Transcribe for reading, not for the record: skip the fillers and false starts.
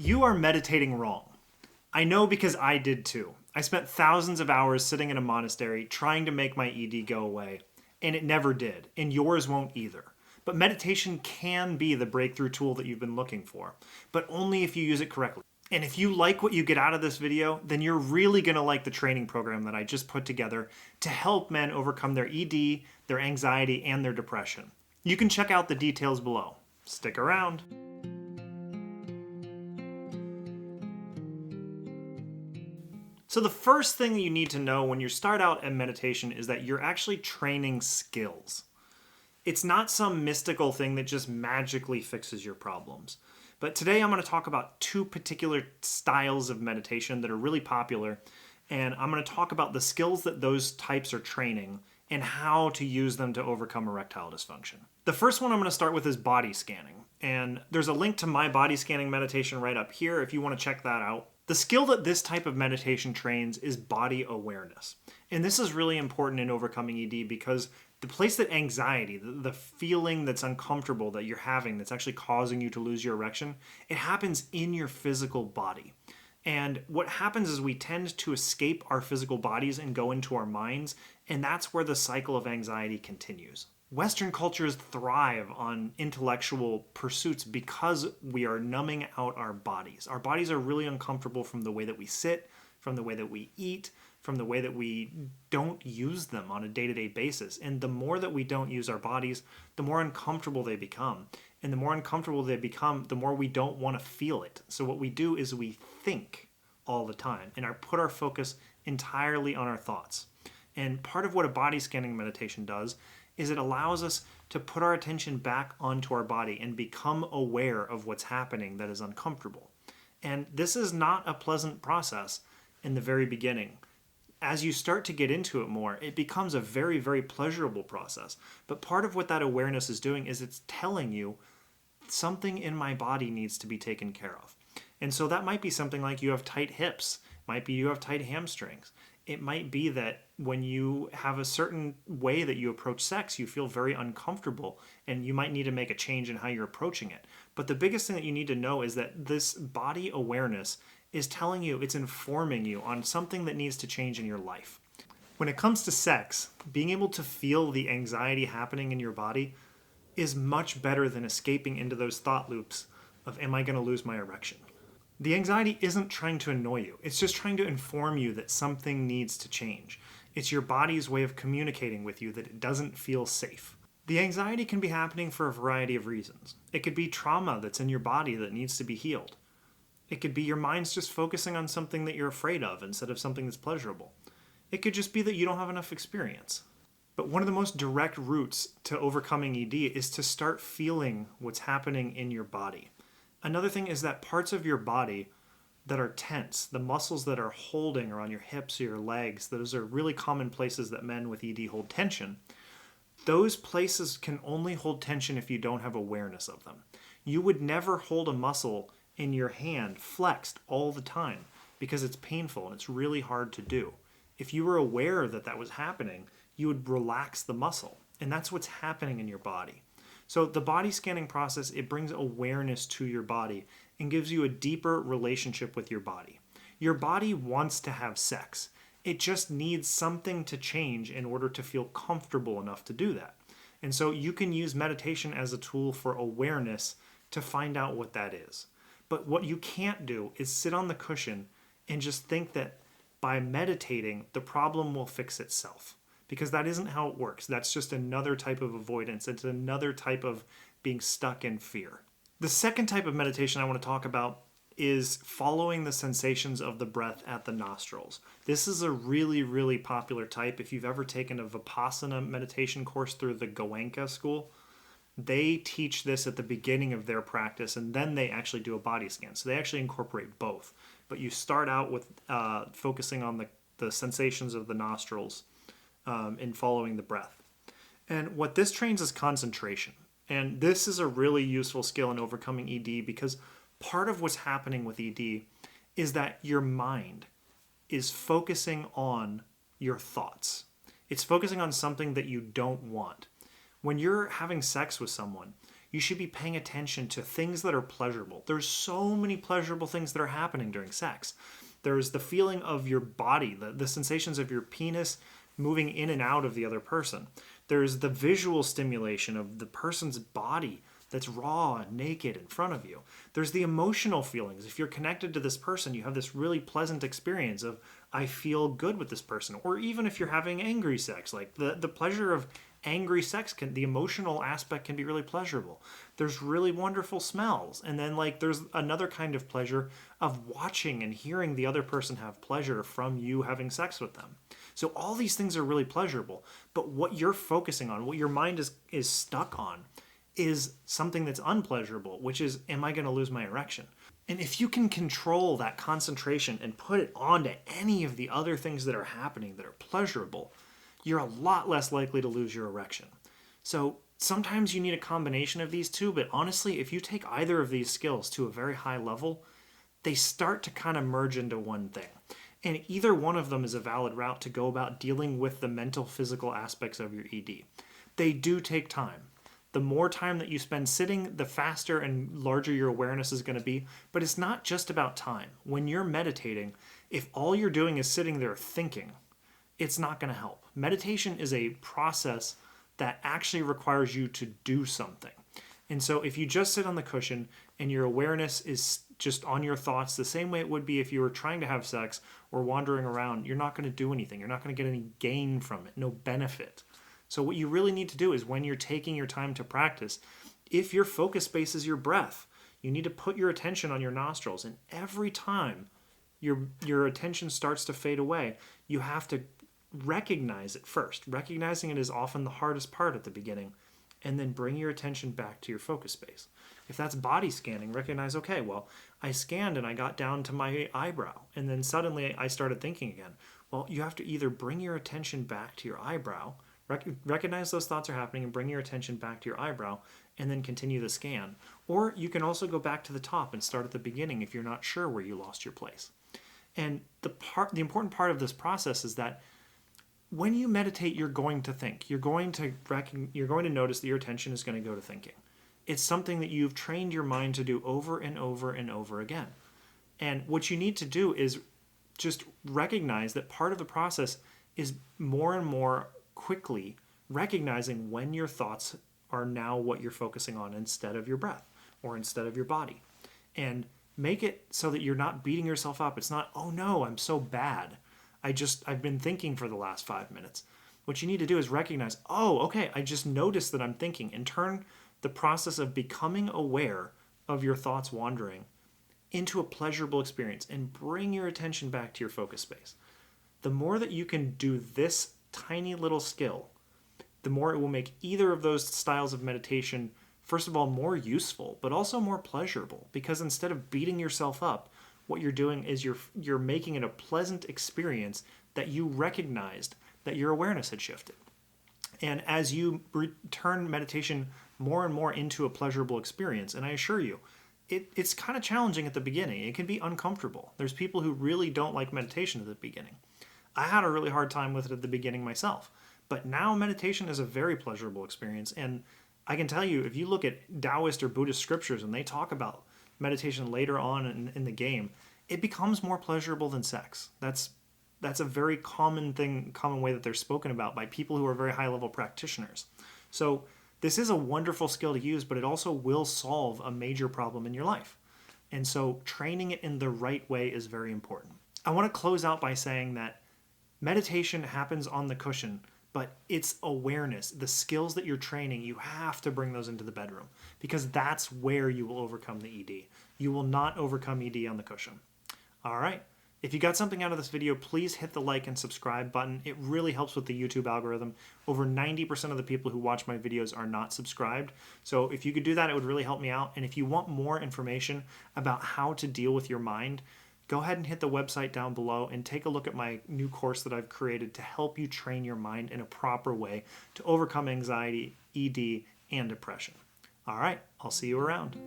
You are meditating wrong. I know because I did too. I spent thousands of hours sitting in a monastery trying to make my ED go away, and it never did, and yours won't either. But meditation can be the breakthrough tool that you've been looking for, but only if you use it correctly. And if you like what you get out of this video, then you're really going to like the training program that I just put together to help men overcome their ED, their anxiety, and their depression. You can check out the details below. Stick around. So the first thing that you need to know when you start out at meditation is that you're actually training skills. It's not some mystical thing that just magically fixes your problems. But today I'm going to talk about two particular styles of meditation that are really popular, and I'm going to talk about the skills that those types are training and how to use them to overcome erectile dysfunction. The first one I'm going to start with is body scanning, and there's a link to my body scanning meditation right up here if you want to check that out. The skill that this type of meditation trains is body awareness. And this is really important in overcoming ED because the place that anxiety, the feeling that's uncomfortable that you're having that's actually causing you to lose your erection, it happens in your physical body. And what happens is we tend to escape our physical bodies and go into our minds, and that's where the cycle of anxiety continues. Western cultures thrive on intellectual pursuits because we are numbing out our bodies. Our bodies are really uncomfortable from the way that we sit, from the way that we eat, from the way that we don't use them on a day-to-day basis. And the more that we don't use our bodies, the more uncomfortable they become. And the more uncomfortable they become, the more we don't want to feel it. So what we do is we think all the time and put our focus entirely on our thoughts. And part of what a body scanning meditation does is it allows us to put our attention back onto our body and become aware of what's happening that is uncomfortable. And this is not a pleasant process in the very beginning. As you start to get into it more, it becomes a very, very pleasurable process. But part of what that awareness is doing is it's telling you something in my body needs to be taken care of. And so that might be something like you have tight hips, might be you have tight hamstrings. It might be that when you have a certain way that you approach sex, you feel very uncomfortable and you might need to make a change in how you're approaching it. But the biggest thing that you need to know is that this body awareness is telling you, it's informing you on something that needs to change in your life. When it comes to sex, being able to feel the anxiety happening in your body is much better than escaping into those thought loops of, am I going to lose my erection? The anxiety isn't trying to annoy you. It's just trying to inform you that something needs to change. It's your body's way of communicating with you that it doesn't feel safe. The anxiety can be happening for a variety of reasons. It could be trauma that's in your body that needs to be healed. It could be your mind's just focusing on something that you're afraid of instead of something that's pleasurable. It could just be that you don't have enough experience. But one of the most direct routes to overcoming ED is to start feeling what's happening in your body. Another thing is that parts of your body that are tense, the muscles that are holding around your hips or your legs, those are really common places that men with ED hold tension. Those places can only hold tension if you don't have awareness of them. You would never hold a muscle in your hand flexed all the time because it's painful and it's really hard to do. If you were aware that that was happening, you would relax the muscle, and that's what's happening in your body. So the body scanning process, it brings awareness to your body and gives you a deeper relationship with your body. Your body wants to have sex. It just needs something to change in order to feel comfortable enough to do that. And so you can use meditation as a tool for awareness to find out what that is. But what you can't do is sit on the cushion and just think that by meditating, the problem will fix itself. Because that isn't how it works. That's just another type of avoidance. It's another type of being stuck in fear. The second type of meditation I want to talk about is following the sensations of the breath at the nostrils. This is a really, really popular type. If you've ever taken a Vipassana meditation course through the Goenka school, they teach this at the beginning of their practice, and then they actually do a body scan. So they actually incorporate both. But you start out with focusing on the sensations of the nostrils in following the breath. And what this trains is concentration. And this is a really useful skill in overcoming ED because part of what's happening with ED is that your mind is focusing on your thoughts. It's focusing on something that you don't want. When you're having sex with someone, You should be paying attention to things that are pleasurable. There's so many pleasurable things that are happening during sex. There's the feeling of your body, the sensations of your penis moving in and out of the other person. There's the visual stimulation of the person's body that's raw and naked in front of you. There's the emotional feelings. If you're connected to this person, you have this really pleasant experience of, I feel good with this person. Or even if you're having angry sex, like the pleasure of angry sex, the emotional aspect can be really pleasurable. There's really wonderful smells. And then there's another kind of pleasure of watching and hearing the other person have pleasure from you having sex with them. So all these things are really pleasurable. But what you're focusing on, what your mind is stuck on, is something that's unpleasurable, which is, am I going to lose my erection? And if you can control that concentration and put it onto any of the other things that are happening that are pleasurable, you're a lot less likely to lose your erection. So sometimes you need a combination of these two, but honestly, if you take either of these skills to a very high level, they start to kind of merge into one thing. And either one of them is a valid route to go about dealing with the mental, physical aspects of your ED. They do take time. The more time that you spend sitting, the faster and larger your awareness is going to be. But it's not just about time. When you're meditating, if all you're doing is sitting there thinking, it's not going to help. Meditation is a process that actually requires you to do something. And so if you just sit on the cushion and your awareness is just on your thoughts, the same way it would be if you were trying to have sex or wandering around, you're not going to do anything. You're not going to get any gain from it, no benefit. So what you really need to do is when you're taking your time to practice, if your focus space is your breath, you need to put your attention on your nostrils. And every time your attention starts to fade away, you have to recognize it first. Recognizing it is often the hardest part at the beginning. And then bring your attention back to your focus space. If that's body scanning, recognize, okay, well, I scanned and I got down to my eyebrow. And then suddenly I started thinking again. Well, you have to either bring your attention back to your eyebrow, recognize those thoughts are happening and bring your attention back to your eyebrow and then continue the scan. Or you can also go back to the top and start at the beginning if you're not sure where you lost your place. And the important part of this process is that when you meditate, you're going to think. You're going to notice that your attention is going to go to thinking. It's something that you've trained your mind to do over and over and over again. And what you need to do is just recognize that part of the process is more and more quickly recognizing when your thoughts are now what you're focusing on instead of your breath or instead of your body. And make it so that you're not beating yourself up. It's not, oh no, I'm so bad. I've been thinking for the last 5 minutes. What you need to do is recognize, oh, okay, I just noticed that I'm thinking, and turn the process of becoming aware of your thoughts wandering into a pleasurable experience and bring your attention back to your focus space. The more that you can do this tiny little skill, the more it will make either of those styles of meditation, first of all, more useful, but also more pleasurable, because instead of beating yourself up, what you're doing is you're making it a pleasant experience that you recognized that your awareness had shifted. And as you turn meditation more and more into a pleasurable experience, and I assure you, it's kind of challenging at the beginning. It can be uncomfortable. There's people who really don't like meditation at the beginning. I had a really hard time with it at the beginning myself. But now meditation is a very pleasurable experience. And I can tell you, if you look at Taoist or Buddhist scriptures and they talk about meditation later on in the game, it becomes more pleasurable than sex. That's a very common way that they're spoken about by people who are very high-level practitioners. So this is a wonderful skill to use, but it also will solve a major problem in your life. And so training it in the right way is very important. I want to close out by saying that meditation happens on the cushion, but it's awareness. The skills that you're training, you have to bring those into the bedroom because that's where you will overcome the ED. You will not overcome ED on the cushion. All right. If you got something out of this video, please hit the like and subscribe button. It really helps with the YouTube algorithm. Over 90% of the people who watch my videos are not subscribed. So if you could do that, it would really help me out. And if you want more information about how to deal with your mind, go ahead and hit the website down below and take a look at my new course that I've created to help you train your mind in a proper way to overcome anxiety, ED, and depression. All right, I'll see you around.